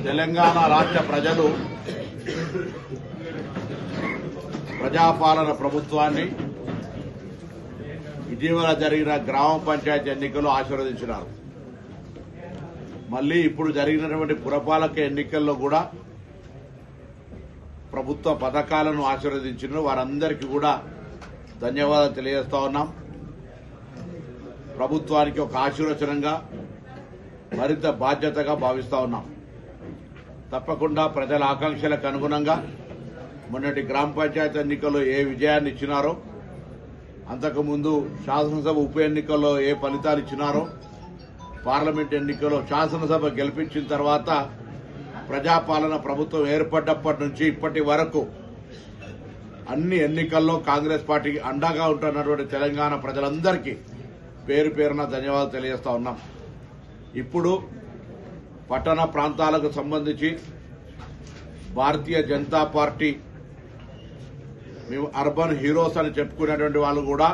తెలంగాణ రాష్ట్ర ప్రజలు ప్రజాపాలన ప్రభుత్వాన్ని ఇటీవల జరిగిన గ్రామ పంచాయతీ ఎన్నికలు ఆశీర్వదించినారు. మళ్లీ ఇప్పుడు జరిగినటువంటి పురపాలక ఎన్నికల్లో కూడా ప్రభుత్వ పథకాలను ఆశీర్వదించిన వారందరికీ కూడా ధన్యవాదాలు తెలియజేస్తా ఉన్నాం. ప్రభుత్వానికి ఒక ఆశీర్వచనంగా మరింత బాధ్యతగా భావిస్తా ఉన్నాం. తప్పకుండా ప్రజల ఆకాంక్షలకు అనుగుణంగా మొన్నటి గ్రామ పంచాయతీ ఎన్నికల్లో ఏ విజయాన్ని ఇచ్చినారో, అంతకుముందు శాసనసభ ఉప ఎన్నికల్లో ఏ ఫలితాలు ఇచ్చినారో, పార్లమెంట్ ఎన్నికల్లో శాసనసభ గెలిపించిన తర్వాత ప్రజాపాలన ప్రభుత్వం ఏర్పడ్డప్పటి నుంచి ఇప్పటి వరకు అన్ని ఎన్నికల్లో కాంగ్రెస్ పార్టీకి అండగా ఉంటున్నటువంటి తెలంగాణ ప్రజలందరికీ పేరు పేరున ధన్యవాదాలు తెలియజేస్తా ఉన్నాం. ఇప్పుడు పట్టణ ప్రాంతాలకు సంబంధించి భారతీయ జనతా పార్టీ మేము అర్బన్ హీరోస్ అని చెప్పుకునేటువంటి వాళ్ళు కూడా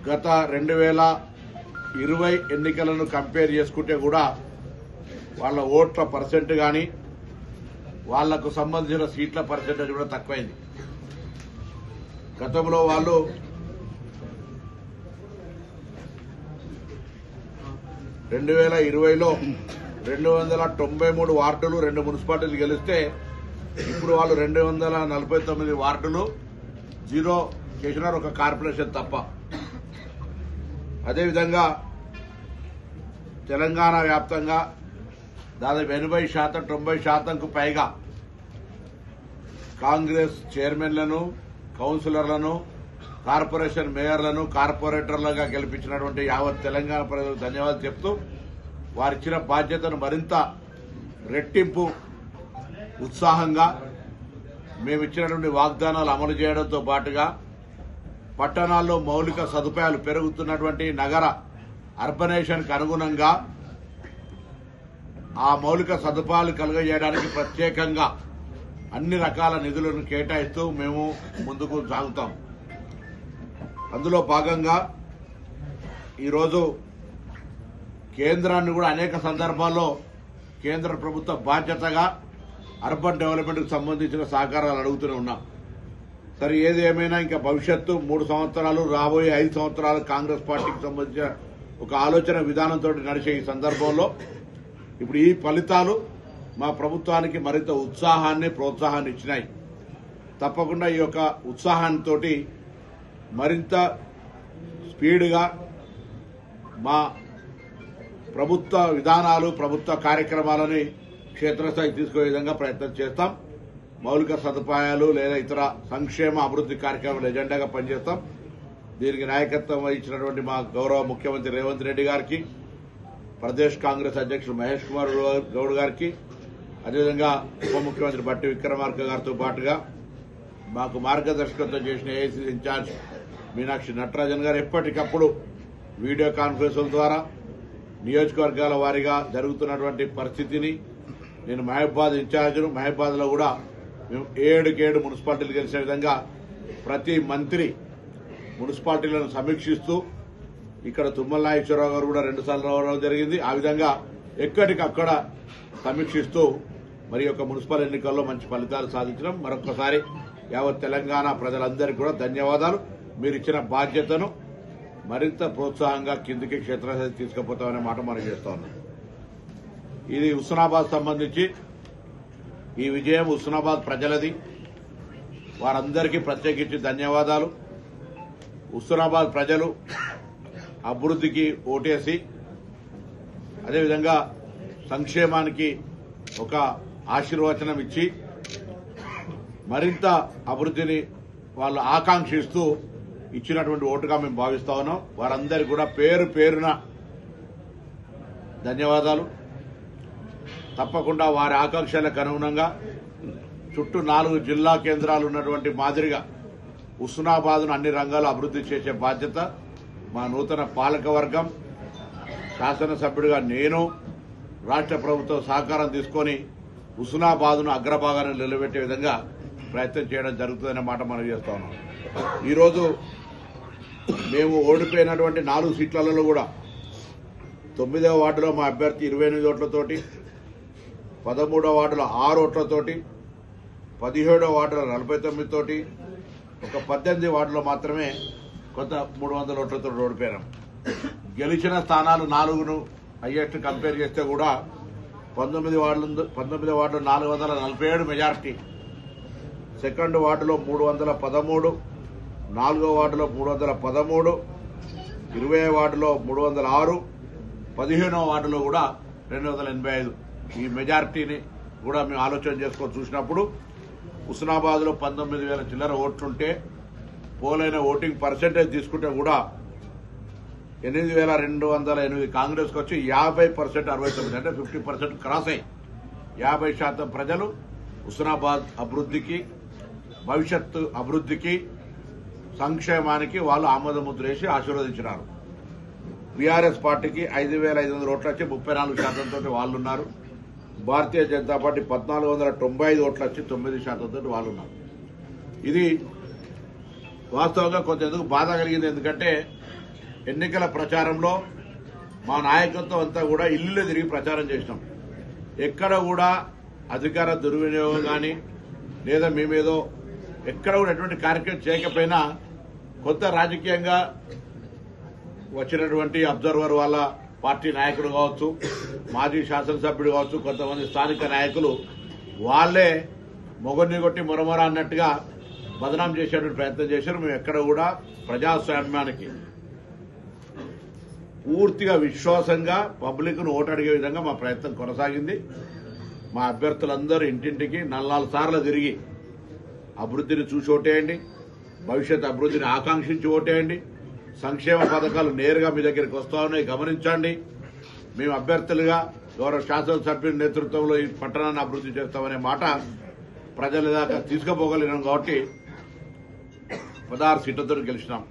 గత 2020 ఎన్నికలను కంపేర్ చేసుకుంటే కూడా వాళ్ళ ఓట్ల పర్సెంట్ కానీ వాళ్లకు సంబంధించిన సీట్ల పర్సెంటేజ్ కూడా తక్కువైంది. గతంలో వాళ్ళు 2020లో 293 వార్డులు 2 మున్సిపాలిటీలు గెలిస్తే ఇప్పుడు వాళ్ళు 249 వార్డులు జీరో చేసినారు, ఒక కార్పొరేషన్ తప్ప. అదేవిధంగా తెలంగాణ వ్యాప్తంగా దాదాపు 80% 90%కు పైగా కాంగ్రెస్ చైర్మన్లను, కౌన్సిలర్లను, కార్పొరేషన్ మేయర్లను కార్పొరేటర్లుగా గెలిపించినటువంటి యావత్ తెలంగాణ ప్రజలకు ధన్యవాదాలు చెప్తూ వారిచ్చిన బాధ్యతను మరింత రెట్టింపు ఉత్సాహంగా మేము ఇచ్చినటువంటి వాగ్దానాలు అమలు చేయడంతో పాటుగా పట్టణాల్లో మౌలిక సదుపాయాలు పెరుగుతున్నటువంటి నగర అర్బనైజేషన్కు అనుగుణంగా ఆ మౌలిక సదుపాయాలు కలుగజేయడానికి ప్రత్యేకంగా అన్ని రకాల నిధులను కేటాయిస్తూ మేము ముందుకు సాగుతాం. అందులో భాగంగా ఈరోజు కేంద్రాన్ని కూడా అనేక సందర్భాల్లో కేంద్ర ప్రభుత్వ బాధ్యతగా అర్బన్ డెవలప్మెంట్కు సంబంధించిన సహకారాలు అడుగుతూనే ఉన్నాం. సరే, ఏది ఏమైనా ఇంకా భవిష్యత్తు 3 సంవత్సరాలు, రాబోయే 5 సంవత్సరాలు కాంగ్రెస్ పార్టీకి సంబంధించిన ఒక ఆలోచన విధానంతో నడిచే ఈ సందర్భంలో ఇప్పుడు ఈ ఫలితాలు మా ప్రభుత్వానికి మరింత ఉత్సాహాన్ని, ప్రోత్సాహాన్ని ఇచ్చినాయి. తప్పకుండా ఈ యొక్క ఉత్సాహంతో మరింత స్పీడ్గా మా ప్రభుత్వ విధానాలు, ప్రభుత్వ కార్యక్రమాలని క్షేత్రస్థాయికి తీసుకునే విధంగా ప్రయత్నం చేస్తాం. మౌలిక సదుపాయాలు లేదా ఇతర సంక్షేమ అభివృద్ది కార్యక్రమాలు ఎజెండాగా పనిచేస్తాం. దీనికి నాయకత్వం వహించినటువంటి మా గౌరవ ముఖ్యమంత్రి రేవంత్ రెడ్డి గారికి, ప్రదేశ్ కాంగ్రెస్ అధ్యక్షుడు మహేష్ కుమార్ గౌడ్ గారికి, అదేవిధంగా ఉప ముఖ్యమంత్రి బట్టి విక్రమార్క గారితో పాటుగా మాకు మార్గదర్శకత్వం చేసిన ఏఐసీసీ ఇన్ఛార్జ్ మీనాక్షి నటరాజన్ గారు ఎప్పటికప్పుడు వీడియో కాన్ఫరెన్సుల ద్వారా నియోజకవర్గాల వారీగా జరుగుతున్నటువంటి పరిస్థితిని, నేను మహబూబాద్ ఇన్ఛార్జ్ను, మహబూబాద్లో కూడా మేము 7 మున్సిపాలిటీలు గెలిచిన విధంగా ప్రతి మంత్రి మున్సిపాలిటీలను సమీక్షిస్తూ, ఇక్కడ తుమ్మల నాగేశ్వరరావు గారు కూడా 2 సార్లు రావడం జరిగింది. ఆ విధంగా ఎక్కడికక్కడ సమీక్షిస్తూ మరి యొక్క మున్సిపల్ ఎన్నికల్లో మంచి ఫలితాలు సాధించడం. మరొకసారి యావత్ తెలంగాణ ప్రజలందరికీ కూడా ధన్యవాదాలు. మీరు ఇచ్చిన బాధ్యతను మరింత ప్రోత్సాహంగా కిందికి క్షేత్రస్థాయి తీసుకుపోతామనే మాట మనం చేస్తా ఉన్నాం. ఇది హుస్నాబాద్ సంబంధించి ఈ విజయం హుస్నాబాద్ ప్రజలది. వారందరికీ ప్రత్యేకించి ధన్యవాదాలు. హుస్నాబాద్ ప్రజలు అభివృద్ధికి ఓటేసి అదేవిధంగా సంక్షేమానికి ఒక ఆశీర్వచనం ఇచ్చి మరింత అభివృద్ధిని వాళ్ళు ఆకాంక్షిస్తూ ఇచ్చినటువంటి ఓటుగా మేము భావిస్తా ఉన్నాం. వారందరికీ కూడా పేరు పేరున ధన్యవాదాలు. తప్పకుండా వారి ఆకాంక్షలకు అనుగుణంగా చుట్టూ 4 జిల్లా కేంద్రాలు ఉన్నటువంటి మాదిరిగా హుస్నాబాద్ను అన్ని రంగాలు అభివృద్ధి చేసే బాధ్యత మా నూతన పాలకవర్గం, శాసనసభ్యుడిగా నేను, రాష్ట్ర ప్రభుత్వం సహకారం తీసుకొని హుస్నాబాద్ను అగ్రభాగాన్ని నిలబెట్టే విధంగా ప్రయత్నం చేయడం జరుగుతుందనే మాట మనం చేస్తా ఉన్నాం. ఈరోజు మేము ఓడిపోయినటువంటి 4 సీట్లలో కూడా 9వ వార్డులో మా అభ్యర్థి 28 ఓట్లతోటి, 13వ వార్డులో 6 ఓట్లతోటి, 17వ వార్డులో 49 తోటి, ఒక 18 వార్డులో మాత్రమే కొంత 300 ఓట్లతో ఓడిపోయాం. గెలిచిన స్థానాలు 4ను హైయెస్ట్ కంపేర్ చేస్తే కూడా 19 వార్డులు 447 మెజారిటీ, సెకండ్ వార్డులో 313, 4వ వార్డులో 313, 20వ వార్డులో 306, 15వ వార్డులో కూడా 285. ఈ మెజారిటీని కూడా మేము ఆలోచన చేసుకొని చూసినప్పుడు హుస్నాబాద్ లో 19,000 చిల్లర ఓట్లుంటే పోలైన ఓటింగ్ పర్సెంటేజ్ తీసుకుంటే కూడా 8,208 కాంగ్రెస్ కు వచ్చి 50% 69 అంటే 50% క్రాస్ అయ్యి 50% ప్రజలు హుస్నాబాద్ అభివృద్ధికి, భవిష్యత్తు అభివృద్ధికి, సంక్షేమానికి వాళ్ళు ఆమోదముద్ర వేసి ఆశీర్వదించినారు. బీఆర్ఎస్ పార్టీకి 5,500 ఓట్లు వచ్చి 34% తోటి వాళ్ళు ఉన్నారు. భారతీయ జనతా పార్టీ 1,495 ఓట్లు వచ్చి 9% తోటి వాళ్ళు ఉన్నారు. ఇది వాస్తవంగా కొంత ఎందుకు బాధ కలిగింది, ఎందుకంటే ఎన్నికల ప్రచారంలో మా నాయకత్వం అంతా కూడా ఇల్లు తిరిగి ప్రచారం చేసినాం. ఎక్కడ కూడా అధికార దుర్వినియోగం కానీ లేదా మేమేదో ఎక్కడ కూడా ఎటువంటి కార్యక్రమం చేయకపోయినా కొత్త రాజకీయంగా వచ్చినటువంటి అబ్జర్వర్ వాళ్ళ పార్టీ నాయకుడు కావచ్చు, మాజీ శాసనసభ్యుడు కావచ్చు, కొంతమంది స్థానిక నాయకులు వాళ్లే మొగన్ని కొట్టి మొరమొర అన్నట్టుగా బదనాం చేసేటువంటి ప్రయత్నం చేశారు. మేము ఎక్కడ కూడా ప్రజాస్వామ్యానికి పూర్తిగా విశ్వాసంగా పబ్లిక్ ను ఓటు అడిగే విధంగా మా ప్రయత్నం కొనసాగింది. మా అభ్యర్థులందరూ ఇంటింటికి 4 సార్లు తిరిగి అభివృద్ధిని చూసి ఓటేయండి, భవిష్యత్ అభివృద్ధిని ఆకాంక్షించి ఓటేయండి, సంక్షేమ పథకాలు నేరుగా మీ దగ్గరికి వస్తా ఉన్నాయి గమనించండి, మేము అభ్యర్థులుగా గౌరవ శాసనసభ్యుల నేతృత్వంలో ఈ పట్టణాన్ని అభివృద్ధి చేస్తామనే మాట ప్రజల దాకా తీసుకుపోగలిగినాం. కాబట్టి 16 సీట్లతో గెలిచినాం.